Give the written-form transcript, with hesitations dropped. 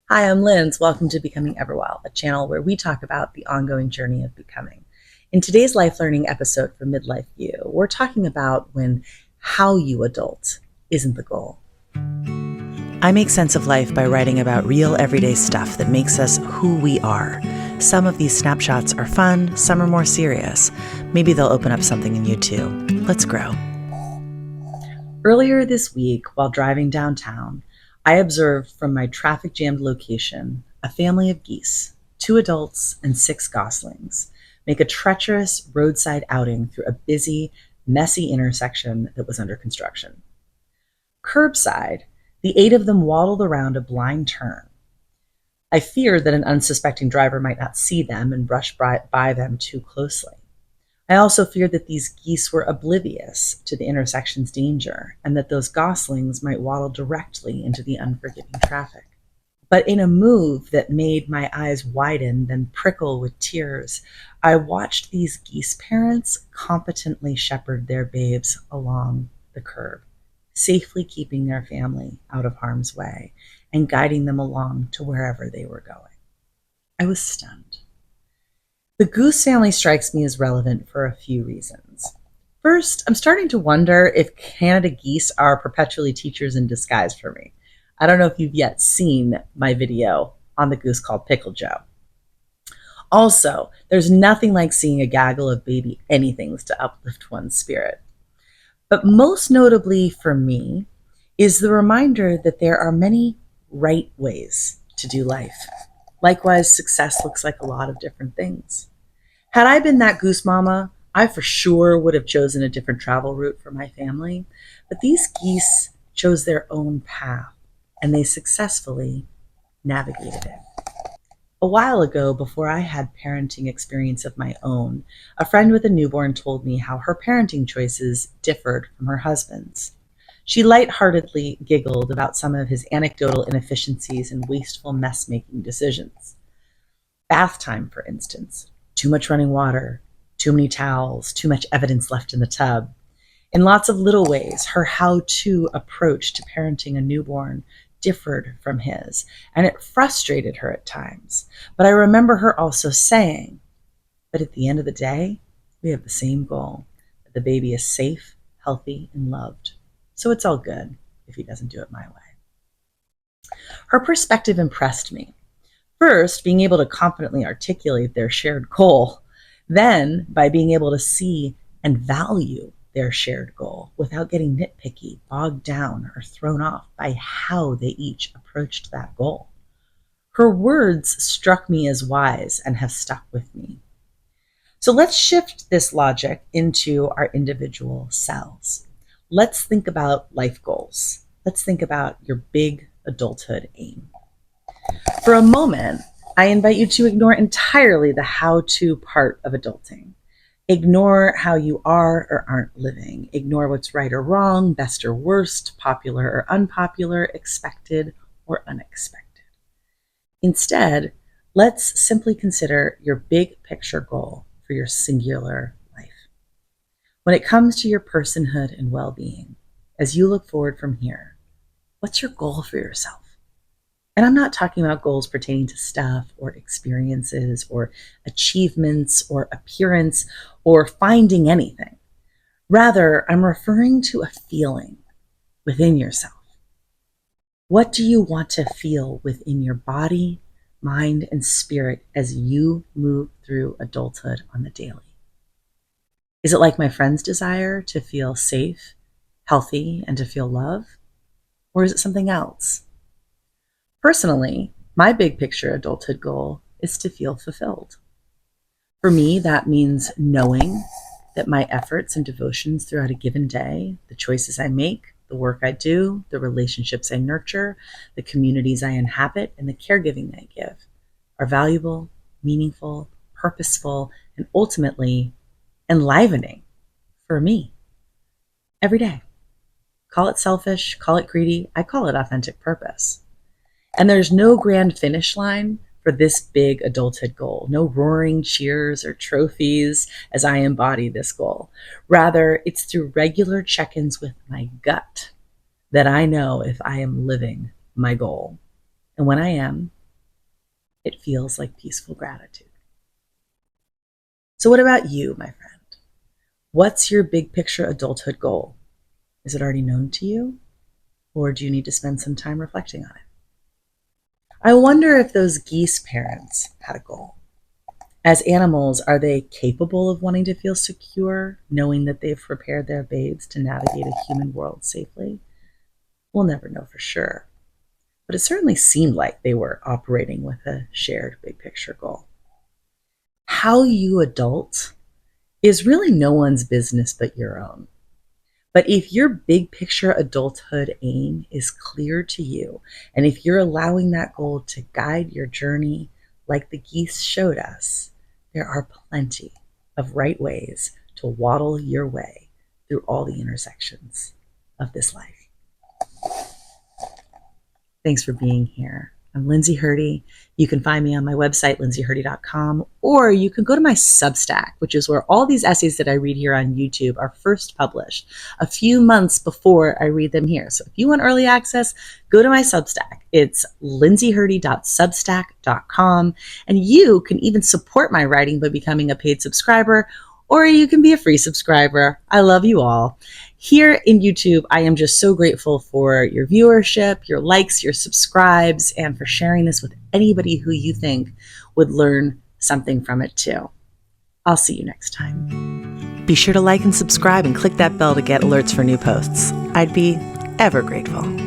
Hi, I'm Linz. Welcome to Becoming Everwell, a channel where we talk about the ongoing journey of becoming. In today's life learning episode for Midlife You, we're talking about when how you adult isn't the goal. I make sense of life by writing about real everyday stuff that makes us who we are. Some of these snapshots are fun, some are more serious. Maybe they'll open up something in you too. Let's grow. Earlier this week, while driving downtown, I observed from my traffic jammed location a family of geese, 2 adults and 6 goslings, make a treacherous roadside outing through a busy, messy intersection that was under construction. Curbside, the 8 of them waddled around a blind turn. I feared that an unsuspecting driver might not see them and brush by them too closely. I also feared that these geese were oblivious to the intersection's danger and that those goslings might waddle directly into the unforgiving traffic. But in a move that made my eyes widen, then prickle with tears, I watched these geese parents competently shepherd their babes along the curb, safely keeping their family out of harm's way and guiding them along to wherever they were going. I was stunned. The goose family strikes me as relevant for a few reasons. First, I'm starting to wonder if Canada geese are perpetually teachers in disguise for me. I don't know if you've yet seen my video on the goose called Pickle Joe. Also, there's nothing like seeing a gaggle of baby anythings to uplift one's spirit. But most notably for me is the reminder that there are many right ways to do life. Likewise, success looks like a lot of different things. Had I been that goose mama, I for sure would have chosen a different travel route for my family. But these geese chose their own path, and they successfully navigated it. A while ago, before I had parenting experience of my own, a friend with a newborn told me how her parenting choices differed from her husband's. She lightheartedly giggled about some of his anecdotal inefficiencies and wasteful mess-making decisions. Bath time, for instance. Too much running water, too many towels, too much evidence left in the tub. In lots of little ways, her how-to approach to parenting a newborn differed from his, and it frustrated her at times. But I remember her also saying, but at the end of the day, we have the same goal, that the baby is safe, healthy, and loved. So it's all good if he doesn't do it my way. Her perspective impressed me. First, being able to confidently articulate their shared goal, then by being able to see and value their shared goal without getting nitpicky, bogged down, or thrown off by how they each approached that goal. Her words struck me as wise and have stuck with me. So let's shift this logic into our individual selves. Let's think about life goals. Let's think about your big adulthood aim. For a moment, I invite you to ignore entirely the how-to part of adulting. Ignore how you are or aren't living. Ignore what's right or wrong, best or worst, popular or unpopular, expected or unexpected. Instead, let's simply consider your big picture goal for your singular life. When it comes to your personhood and well-being, as you look forward from here, what's your goal for yourself? And I'm not talking about goals pertaining to stuff or experiences or achievements or appearance or finding anything. Rather, I'm referring to a feeling within yourself. What do you want to feel within your body, mind, and spirit as you move through adulthood on the daily? Is it like my friend's desire to feel safe, healthy, and to feel love? Or is it something else? Personally, my big picture adulthood goal is to feel fulfilled. For me, that means knowing that my efforts and devotions throughout a given day, the choices I make, the work I do, the relationships I nurture, the communities I inhabit, and the caregiving I give are valuable, meaningful, purposeful, and ultimately enlivening for me every day. Call it selfish, call it greedy, I call it authentic purpose. And there's no grand finish line for this big adulthood goal, no roaring cheers or trophies as I embody this goal. Rather, it's through regular check-ins with my gut that I know if I am living my goal. And when I am, It feels like peaceful gratitude. So what about you, my friend? What's your big picture adulthood goal? Is it already known to you? Or do you need to spend some time reflecting on it? I wonder if those geese parents had a goal. As animals, are they capable of wanting to feel secure, knowing that they've prepared their babes to navigate a human world safely? We'll never know for sure. But it certainly seemed like they were operating with a shared big picture goal. How you adult is really no one's business but your own. But if your big picture adulthood aim is clear to you, and if you're allowing that goal to guide your journey like the geese showed us, there are plenty of right ways to waddle your way through all the intersections of this life. Thanks for being here. I'm Lindsay Hurdy. You can find me on my website, lindsayhurdy.com, or you can go to my Substack, which is where all these essays that I read here on YouTube are first published a few months before I read them here. So if you want early access, go to my Substack. It's lindsayhurdy.substack.com, and you can even support my writing by becoming a paid subscriber, or you can be a free subscriber. I love you all. Here in YouTube, I am just so grateful for your viewership, your likes, your subscribes, and for sharing this with anybody who you think would learn something from it too. I'll see you next time. Be sure to like and subscribe and click that bell to get alerts for new posts. I'd be ever grateful.